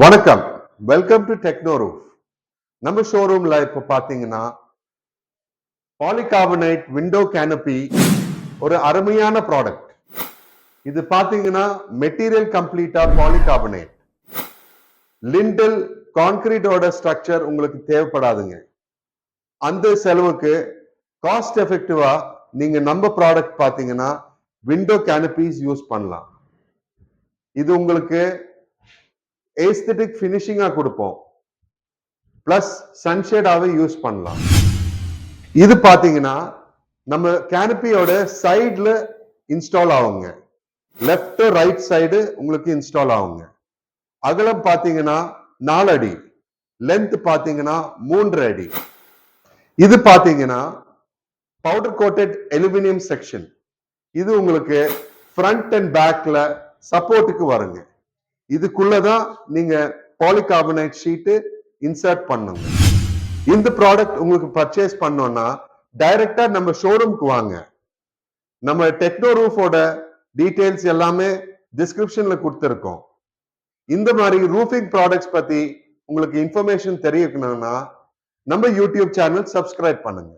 வணக்கம், welcome to டெக்னோரூஃப். நம்ம ஷோரூம்ல இப்ப பாத்தீங்கன்னா பாலிகார்பனேட் விண்டோ கேனபி ஒரு அருமையான ப்ராடக்ட். இது பாத்தீங்கன்னா மெட்டீரியல் கம்ப்ளீட்டா பாலிகார்பனேட். லிண்டல் கான்கிரீட்டோட ஸ்ட்ரக்சர் உங்களுக்கு தேவைப்படாதுங்க. அந்த செலவுக்கு காஸ்ட் எஃபெக்டிவா நீங்க நம்ம ப்ராடக்ட் பாத்தீங்கன்னா விண்டோ கேனபிஸ் யூஸ் பண்ணலாம். இது உங்களுக்கு ஏஸ்தெட்டிக் ஃபினிஷிங்கா கொடுப்போம். பிளஸ் சன்ஷேடாவே யூஸ் பண்ணலாம். இது பாத்தீங்கன்னா நம்ம கேனபியோட சைடுல இன்ஸ்டால் ஆகுங்க. லெஃப்ட் ரைட் சைடு உங்களுக்கு இன்ஸ்டால் ஆகுங்க. அகலம் பாத்தீங்கன்னா 4 அடி, லென்த் பாத்தீங்கன்னா 3 அடி. இது பாத்தீங்கன்னா பவுடர் கோட்டட் அலுமினியம் செக்ஷன். இது உங்களுக்கு ஃப்ரண்ட் அண்ட் பேக்ல சப்போர்ட்டுக்கு வருங்க. இதுக்குள்ளதான் நீங்க பாலிகார்பனேட் ஷீட் இன்சர்ட் பண்ணுங்க. இந்த ப்ராடக்ட் உங்களுக்கு பர்ச்சேஸ் பண்ணோம்னா டைரக்டா நம்ம ஷோரூம்க்கு வாங்க. நம்ம டெக்னோரூஃபோட டீடைல்ஸ் எல்லாமே டிஸ்கிரிப்ஷன்ல கொடுத்திருக்கோம். இந்த மாதிரி ரூஃபிங் ப்ராடக்ட்ஸ் பத்தி உங்களுக்கு இன்ஃபர்மேஷன் தெரியணும்னா நம்ம யூடியூப் சேனல் சப்ஸ்கிரைப் பண்ணுங்க.